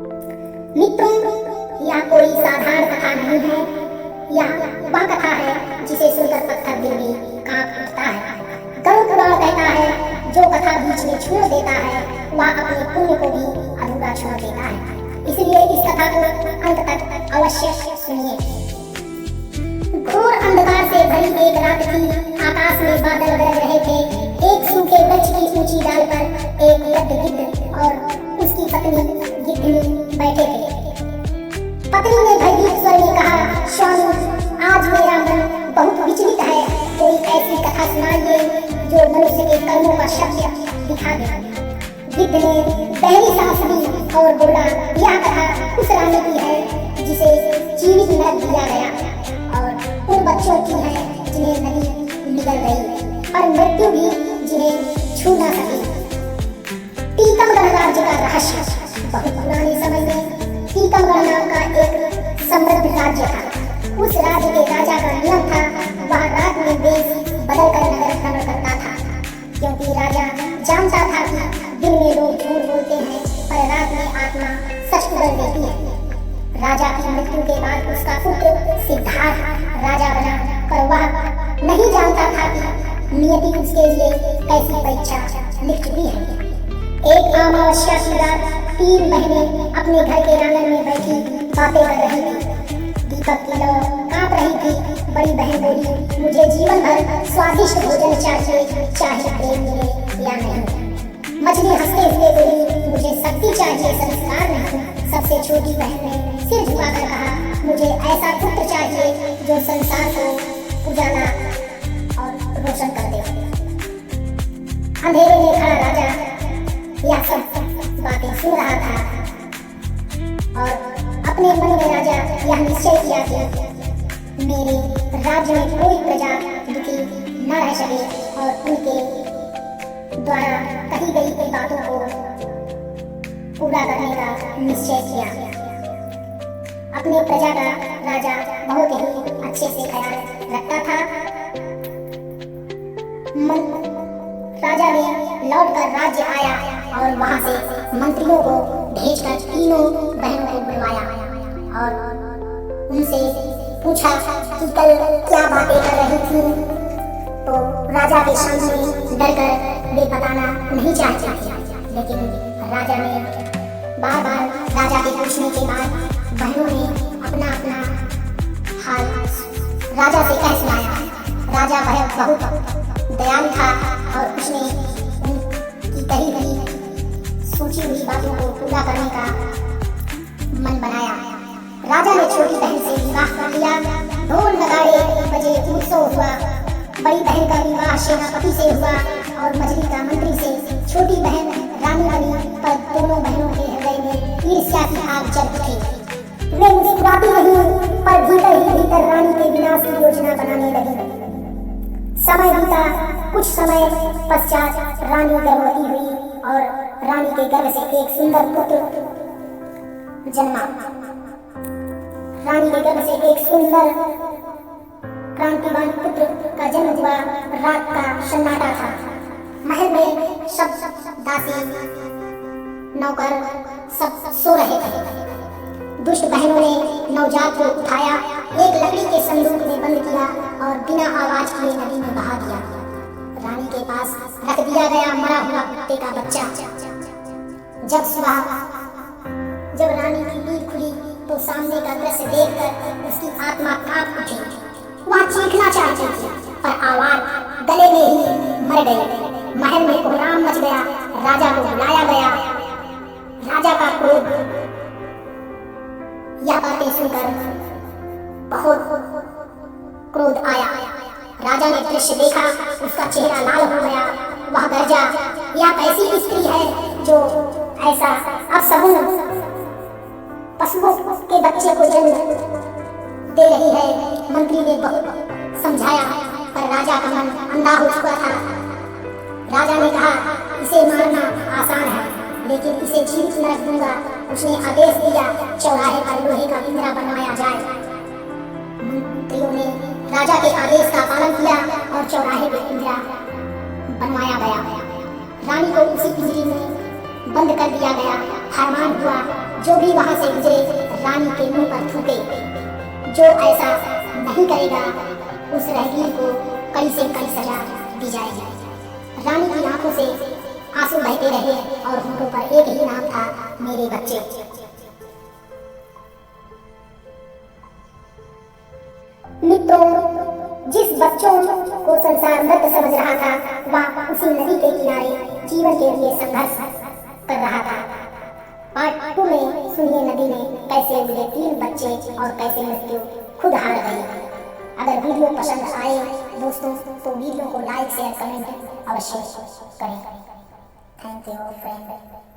मित्रों, यह कोई साधारण कथा नहीं है। यह वह कथा है जिसे सुनकर पत्थर दिल में कांप उठता है। गरुड़ पुराण कहता है, जो कथा बीच में छोड़ देता है वह अपने पुण्य को भी अधूरा छोड़ देता है। इसलिए इस कथा को अंत तक अवश्य सुनिए। घोर अंधकार से भरी एक रात थी। आकाश में बादल गरज रहे थे। एक सूखे वृक्ष की ऊंची डाल पर एक वृद्ध गिद्ध और उसकी पत्नी गिद्धनी बैठे थे। पत्नी ने भयभीत स्वर में कहा, स्वामी, आज मेरा मन बहुत विचलित है। कोई ऐसी कथा सुनाइए जो मनुष्य के कर्मों का सत्य दिखा दे। गिद्ध ने गहरी सांस ली और बोला, यह कथा उस रानी की है जिसे जीवित न दिया गया और उन बच्चों की है जिन्हें नदी निगल गई और मृत्यु भी जिन्हें छू न सकी। टीकमगढ़ राज्य का रहस्य। बहुत पुराने समय में टीकमगढ़ नाम का एक समृद्ध राज्य था। उस राज्य के राजा का नियम था, वह रात में देश बदलकर नगर भ्रमण करता था, क्योंकि राजा जानता था कि दिन में लोग झूठ बोलते हैं पर रात में आत्मा सच उगल देती है। राजा की मृत्यु के बाद उसका पुत्र सिद्धार्थ राजा बना, पर वह नहीं जानता था कि नियति उसके लिए कैसी परीक्षा लिख चुकी है। एक अमावस्या की रात 3 बहनें अपने घर के आंगन में बैठी बातें कर रही थी। दीपक की लौ कांप रही थी। बड़ी बहन बोली, मुझे जीवन भर स्वादिष्ट भोजन चाहिए, चाहे प्रेम मिले या नहीं। मछली हंसते हुए बोली, मुझे शक्ति चाहिए, संस्कार नहीं। सबसे छोटी बहन ने सिर झुकाकर कहा, मुझे ऐसा पुत्र चाहिए जो संसार को उजाला और रोशन कर दे। अंधेरे में खड़ा राजा यह सब बातें सुन रहा था और अपने मन में राजा यह निश्चय किया कि मेरे राज्य में कोई प्रजा दुखी न रह सके और उनके द्वारा कही गई इन बातों को पूरा करने का निश्चय किया। अपने प्रजा का राजा बहुत ही अच्छे से ख्याल रखता था। राजा ने लौटकर राज्य आया और वहां से मंत्रियों को भेजकर तीनों बहनों को बुलवाया और उनसे पूछा कि कल क्या बातें कर रही थी। तो राजा के सामने डरकर वे बताना नहीं चाहती थी, लेकिन राजा ने बार बार राजा के पूछने के बाद बहनों ने अपना अपना हाल राजा से कह सुनाया। राजा बहुत दयालु था और उसने उनकी कही हुई सोची हुई बातों को पूरा करने का मन बनाया। राजा ने छोटी बहन से विवाह कर लिया। ढोल नगाड़े बजे, उत्सव हुआ। बड़ी बहन का विवाह सेनापति से हुआ और मछली का मंत्री से। छोटी बहन रानी बनी, पर दोनों बहनों के हृदय में ईर्ष्या की आग जल उठी। वे मुस्कुराती रही, पर भीतर ही भीतर रानी के विनाश की योजना बनाने लगी। समय बीता। कुछ समय पश्चात रानी गर्भवती हुई और रानी के गर्भ से एक सुंदर पुत्र जन्मा। रानी के गर्भ से एक सुंदर क्रांतिवान पुत्र का जन्म हुआ। रात का सन्नाटा था। महल में सब दासी नौकर सब सो रहे थे। दुष्ट बहनों ने नवजात को उठाया, एक लकड़ी के संदूक में बंद किया और बिना आवाज किए नदी में बहा दिया। रानी के पास रख दिया गया मरा हुआ कुत्ते का बच्चा। जब रानी की नींद खुली तो सामने का दृश्य देखकर उसकी आत्मा कांप उठी। वह चीखना चाहती थी, पर आवाज गले में ही मर गई। महल में कोहराम मच गया। राजा को बुलाया गया। राजा का क्रोध यह बातें सुनकर बहुत क्रोध आया। राजा ने दृश्य देखा, उसका चेहरा लाल हो गया। वह गरजा, यह कैसी स्त्री है जो ऐसा अपशगुन पशुओं के बच्चे को जन्म दे रही है। मंत्री ने बहुत समझाया, पर राजा का मन अंधा हो चुका था। राजा ने कहा, इसे मारना आसान है, लेकिन इसे जीवित न रख दूंगा। उसने आदेश दिया, चौराहे पर लोहे का पिंजरा बनवाया जाए। मंत्रियों ने राजा के आदेश का पालन किया और चौराहे पर पिंजरा बनवाया गया। रानी को उसी पिंजरे में बंद कर दिया गया। फरमान हुआ, जो भी वहां से गुजरे रानी के मुंह पर थूके। जो ऐसा नहीं करेगा उस राहगीर को कड़ी से कड़ी सजा दी जाएगी। रानी की आंखों से आंसू बहते रहे और होठों पर एक ही नाम था, मेरे बच्चे। मित्रों, जिस बच्चों को संसार मृत समझ रहा था, वह उसी नदी के किनारे जीवन के लिए संघर्ष कर रहा था। पार्ट 2 में सुनिए नदी ने कैसे उड़े 3 बच्चे और कैसे मृत्यु खुद हार गई। अगर वीडियो पसंद आए दोस्तों तो वीडियो को लाइक शेयर कमेंट अवश्य करें। Thank you friend.